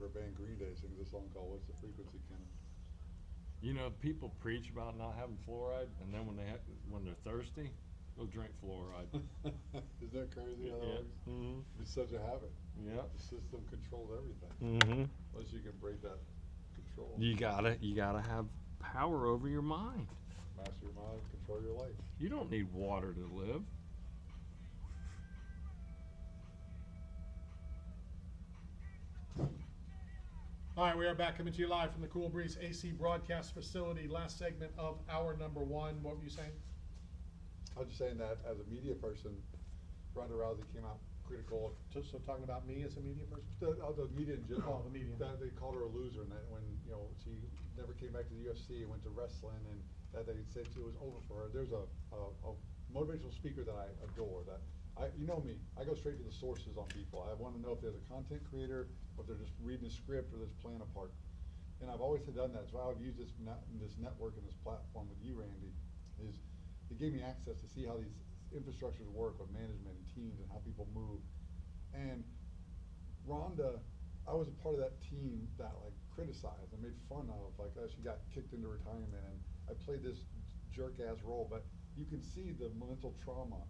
favorite band, Green Day, sings a song called "What's the Frequency, Kenny?" You know, people preach about not having fluoride, and then when they're thirsty, go drink fluoride. Isn't that crazy? How that Yeah. works? Mm-hmm. It's such a habit. Yeah. The system controls everything. Mm-hmm. Unless you can break that control. You gotta have power over your mind. Master your mind, control your life. You don't need water to live. All right, we are back coming to you live from the Cool Breeze AC broadcast facility. Last segment of hour number one. What were you saying? I was just saying that as a media person, Ronda Rousey came out critical. So talking about me as a media person? The media in general. Oh, the media. That they called her a loser, and that when she never came back to the UFC and went to wrestling, and that they said it was over for her. There's a motivational speaker that I adore. That you know me, I go straight to the sources on people. I want to know if there's a content creator, or if they're just reading a script, or they're just playing a part. And I've always done that. So I've used this network and this platform with you, Randy. Is it gave me access to see how these infrastructures work with management and teams and how people move. And Rhonda, I was a part of that team that like criticized and made fun of, like she got kicked into retirement, and I played this jerk ass role. But you can see the mental trauma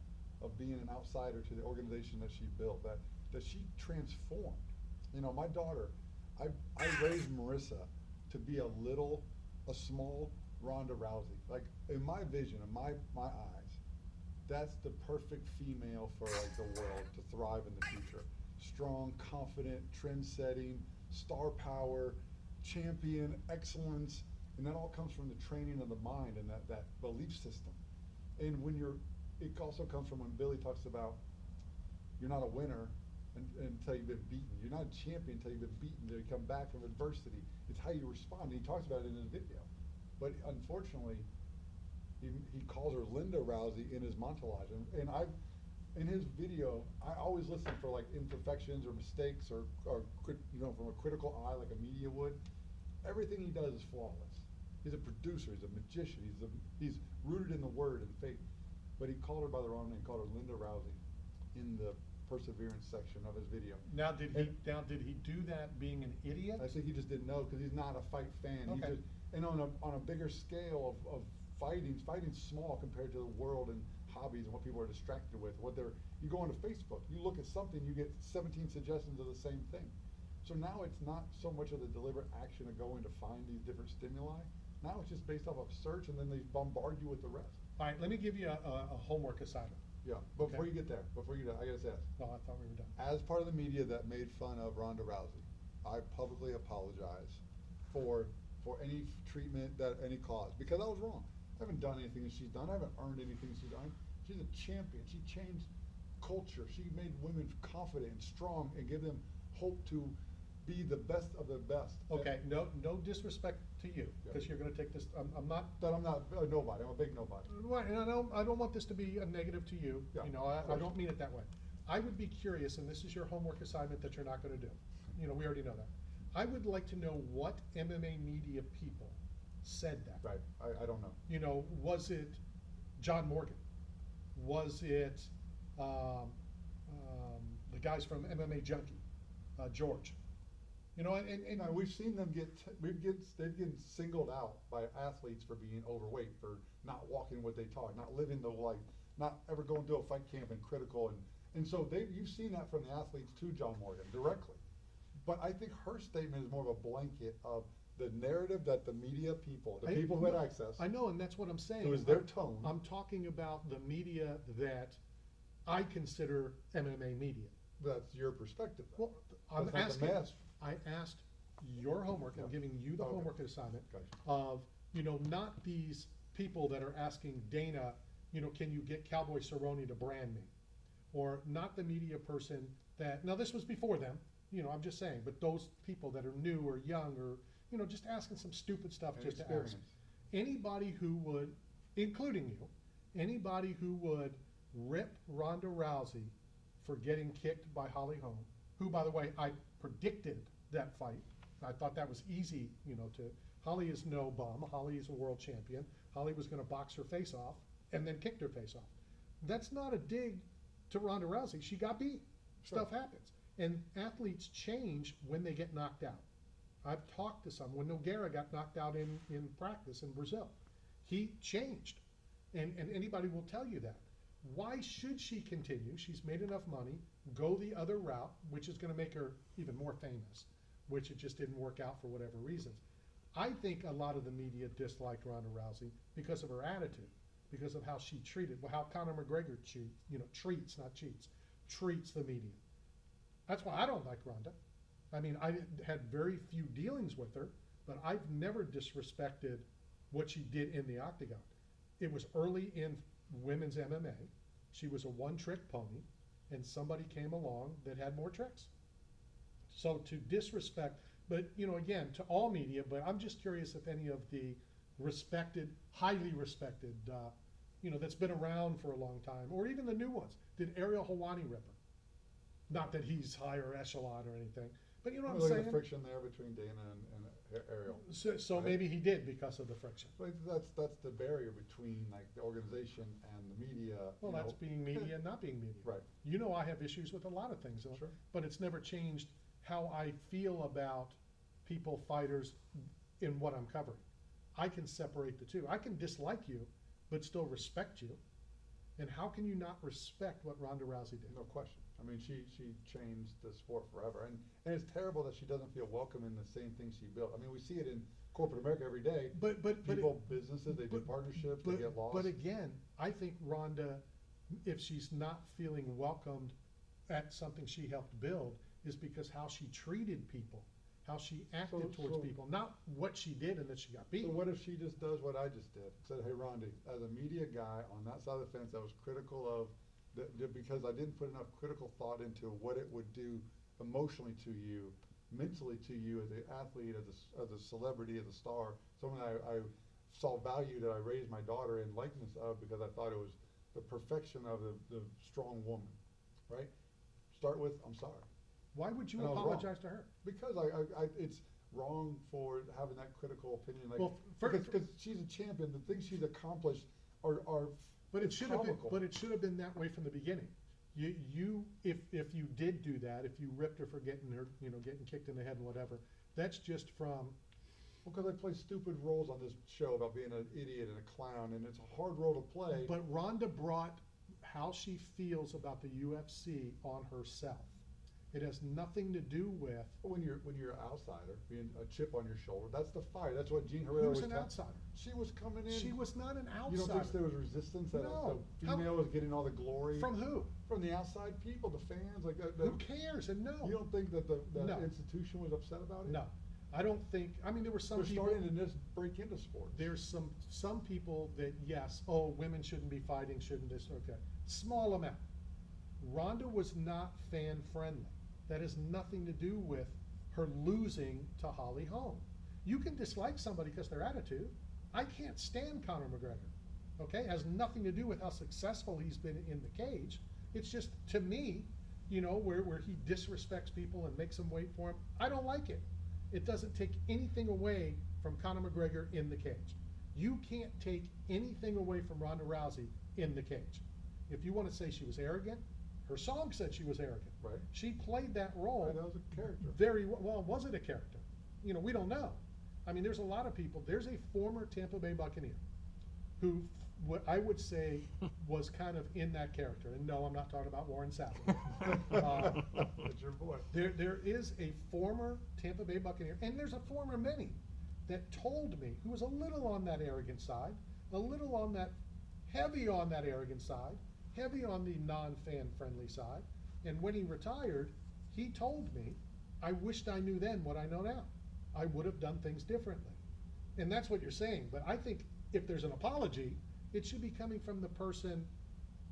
of being an outsider to the organization that she built, that she transformed. You know, my daughter, I raised Marissa to be a small Ronda Rousey. Like in my vision, in my eyes, that's the perfect female for like the world to thrive in the future. Strong, confident, trend-setting, star power, champion, excellence, and that all comes from the training of the mind and that belief system. And it also comes from when Billy talks about you're not a winner until you've been beaten. You're not a champion until you've been beaten, until you come back from adversity. It's how you respond. And he talks about it in his video. But unfortunately, he calls her Linda Rousey in his montage. And in his video, I always listen for like imperfections or mistakes or from a critical eye like a media would. Everything he does is flawless. He's a producer, he's a magician, he's rooted in the word and faith. But he called her by the wrong name, called her Linda Rousey in the perseverance section of his video. Now did he do that being an idiot? I think he just didn't know because he's not a fight fan. Okay. And on a bigger scale of fighting's small compared to the world and hobbies and what people are distracted with. You go onto Facebook, you look at something, you get 17 suggestions of the same thing. So now it's not so much of the deliberate action of going to find these different stimuli. Now it's just based off of search, and then they bombard you with the rest. All right, let me give you a homework assignment. Yeah, before you get there, I gotta say this. No, I thought we were done. As part of the media that made fun of Ronda Rousey, I publicly apologize for any treatment that any cause, because I was wrong. I haven't done anything that she's done. I haven't earned anything she's done. She's a champion. She changed culture. She made women confident and strong and give them hope to be the best of the best. Okay, no disrespect to you, because you're going to take this. I'm not. But I'm not a nobody. I'm a big nobody. Right, and I don't want this to be a negative to you. Yeah, I don't mean it that way. I would be curious, and this is your homework assignment that you're not going to do. We already know that. I would like to know what MMA media people said that. Right. I don't know. Was it John Morgan? Was it the guys from MMA Junkie, George? And we've seen them they've get singled out by athletes for being overweight, for not walking what they talk, not living the life, not ever going to a fight camp and critical, and so you've seen that from the athletes to John Morgan directly. But I think her statement is more of a blanket of the narrative that the media people, the people who had access. I know, and that's what I'm saying. It was their tone. I'm talking about the media that I consider MMA media. That's your perspective. Well, I asked your homework. I'm giving you the homework assignment of not these people that are asking Dana, can you get Cowboy Cerrone to brand me, or not the media person that. Now this was before them. I'm just saying, but those people that are new or young or just asking some stupid stuff And just experience. to ask. Anybody who would, including you, anybody who would rip Ronda Rousey for getting kicked by Holly Holm, who, by the way, I predicted that fight. I thought that was easy, Holly is no bum. Holly is a world champion. Holly was going to box her face off and then kicked her face off. That's not a dig to Ronda Rousey. She got beat. Sure. Stuff happens. And athletes change when they get knocked out. I've talked to some. When Nogueira got knocked out in practice in Brazil, he changed. And anybody will tell you that. Why should she continue? She's made enough money, go the other route, which is going to make her even more famous, which it just didn't work out for whatever reasons. I think a lot of the media disliked Ronda Rousey because of her attitude, because of how she treated, how Conor McGregor treats, not cheats, treats the media. That's why I don't like Ronda. I mean, I had very few dealings with her, but I've never disrespected what she did in the octagon. It was early in women's MMA. She was a one-trick pony, and somebody came along that had more tricks. So to disrespect, but again, to all media, but I'm just curious if any of the respected, highly respected, that's been around for a long time, or even the new ones, did Ariel Helwani rip her? Not that he's higher echelon or anything, but you know what I'm Look at saying? the friction there between Dana and Ariel. So right? maybe he did because of the friction. But that's the barrier between like the organization and the media. Well, that's being media and not being media. Right. I have issues with a lot of things, Sure. but it's never changed how I feel about people, fighters, in what I'm covering. I can separate the two. I can dislike you, but still respect you. And how can you not respect what Ronda Rousey did? No question. I mean, she changed the sport forever, and it's terrible that she doesn't feel welcome in the same things she built. I mean, we see it in corporate America every day. But Businesses, they do partnerships, they get lost. But again, I think Ronda, if she's not feeling welcomed at something she helped build, is because how she treated people, how she acted towards people, not what she did and that she got beat. So what if she just does what I just did? Said, hey, Ronda, as a media guy on that side of the fence, I was critical of, because I didn't put enough critical thought into what it would do emotionally to you, mentally to you as an athlete, as a celebrity, as a star, someone I saw value that I raised my daughter in likeness of because I thought it was the perfection of the strong woman, right? Start with, I'm sorry. Why would you And I was apologize wrong. to her? Because it's wrong for having that critical opinion. Like, Well, because she's a champion, the things she's accomplished are But it should have been. comical. But it should have been that way from the beginning. If you did do that, if you ripped her for getting kicked in the head and whatever, that's just from. Well, because I play stupid roles on this show about being an idiot and a clown, and it's a hard role to play. But Ronda brought how she feels about the UFC on herself. It has nothing to do with. When you're an outsider, being a chip on your shoulder, that's the fire. That's what Jean Herrera Who's was an outsider? She was coming in. She was not an outsider. You don't think there was resistance that No. the female was getting all the glory? From who? From the outside people, the fans, like that. Who cares? And no. You don't think that the No. institution was upset about it? No, I don't think. I mean, there were some They're people. starting to just break into sports. There's some people that yes, women shouldn't be fighting, shouldn't this? Okay, small amount. Ronda was not fan friendly. That has nothing to do with her losing to Holly Holm. You can dislike somebody because their attitude. I can't stand Conor McGregor. Okay, it has nothing to do with how successful he's been in the cage. It's just to me, where he disrespects people and makes them wait for him. I don't like it. It doesn't take anything away from Conor McGregor in the cage. You can't take anything away from Ronda Rousey in the cage. If you want to say she was arrogant, her song said she was arrogant. Right. She played that role. Right, that was a character. Very well. Was it a character? We don't know. I mean, there's a lot of people. There's a former Tampa Bay Buccaneer who, what I would say, was kind of in that character. And no, I'm not talking about Warren Sapp. That's your boy. There is a former Tampa Bay Buccaneer, and there's a former many that told me, who was a little on that arrogant side, a little on that, heavy on that arrogant side, heavy on the non-fan friendly side. And when he retired, he told me, I wished I knew then what I know now. I would have done things differently. And that's what you're saying. But I think if there's an apology, it should be coming from the person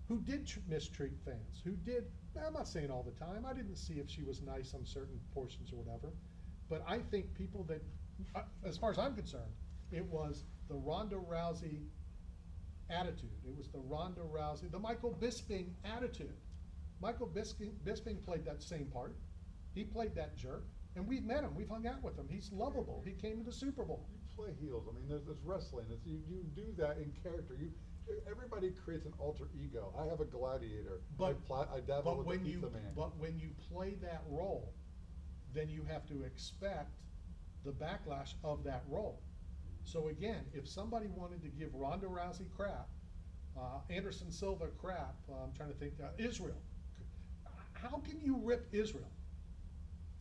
who did mistreat fans, who did, I'm not saying all the time, I didn't see if she was nice on certain portions or whatever, but I think people that, as far as I'm concerned, it was the Ronda Rousey attitude. It was the Ronda Rousey, the Michael Bisping attitude. Michael Bisping played that same part. He played that jerk, and we've met him. We've hung out with him. He's lovable. He came to the Super Bowl. You play heels. I mean, there's wrestling. You do that in character. Everybody creates an alter ego. I have a gladiator. But I dabble with the pizza man. But when you play that role, then you have to expect the backlash of that role. So again, if somebody wanted to give Ronda Rousey crap, Anderson Silva crap, I'm trying to think, Israel, how can you rip Israel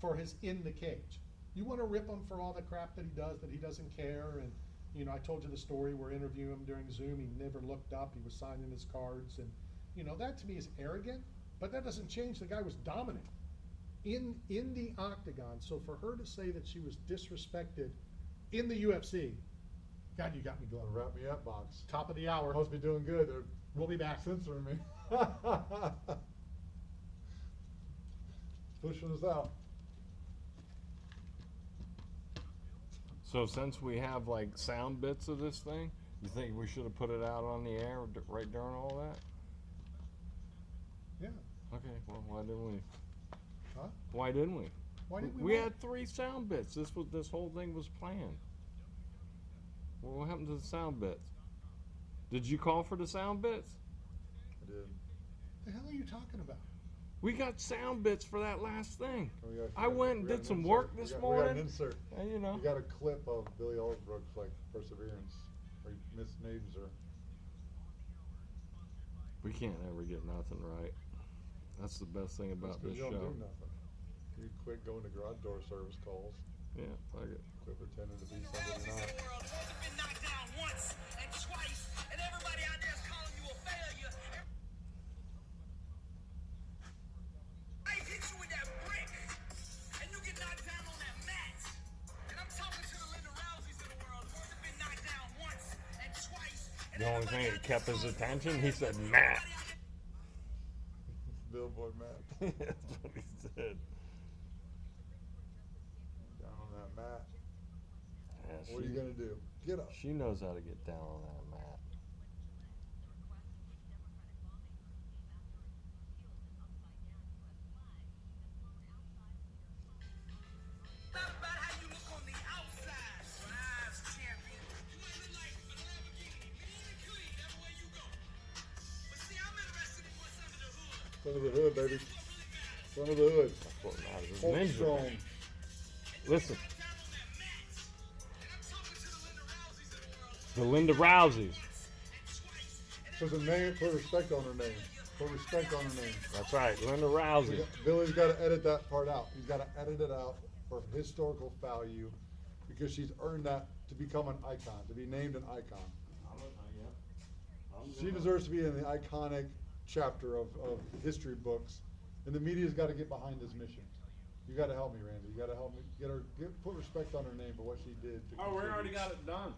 for his in the cage? You want to rip him for all the crap that he does, that he doesn't care, and you know, I told you the story, we're interviewing him during Zoom, he never looked up, he was signing his cards, and you know, that to me is arrogant, but that doesn't change, the guy was dominant in the octagon. So for her to say that she was disrespected in the UFC, God, you got me going. Wrap me up, box. Top of the hour. Must be doing good. They're We'll be back. censoring me. Pushing us out. So since we have like sound bits of this thing, you think we should have put it out on the air right during all that? Yeah. Okay, well, why didn't we? Huh? Why didn't we? Why didn't We want- had 3 sound bits. This whole thing was planned. Well, what happened to the sound bits? Did you call for the sound bits? I did. The hell are you talking about? We got sound bits for that last thing. We I went and we got did an some insert. work We this got morning. an insert. And, you know. We got a clip of Billy Olsbrook's like perseverance, where he misnames her. We can't ever get nothing right. That's the best thing about That's 'cause this you show. don't do nothing. You quit going to garage door service calls. Yeah, fuck it. Quit pretending to be something you're not. Been knocked down once and twice, and everybody out there is calling you a failure. I hit you with that brick, and you get knocked down on that mat. And I'm talking to the Ronda Rouseys of the world, the ones that been knocked down once and twice. And The only thing everybody that out kept there his is calling attention, you a he failure. said, Matt. Billboard Matt. That's what he said. Down on that mat. Yeah, What are you gonna do? Get up. She knows how to get down on that mat. Not about how you look on the outside, Rise champion. You might look like a Lamborghini, mean and clean, everywhere you go. But see, I'm interested in what's under the hood. Son of the hood, baby. What really matters. Son of the hood. That's what matters. It's Hold ninja. strong. Listen, Down on that mat. And I'm talking to the Ronda Rouseys of the world. the Linda Rouseys. Put the name, put respect on her name. Put respect on her name. That's right, Linda Rousey. Billy's got to edit that part out. He's got to edit it out for historical value because she's earned that to become an icon, to be named an icon. She deserves to be in the iconic chapter of history books, and the media's got to get behind this mission. You got to help me, Randy. You got to help me put respect on her name for what she did. To Oh, we already contribute. got it done.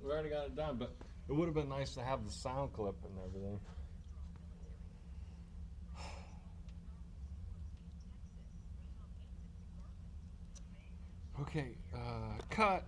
We already got it done, but it would have been nice to have the sound clip and everything. Okay, cut.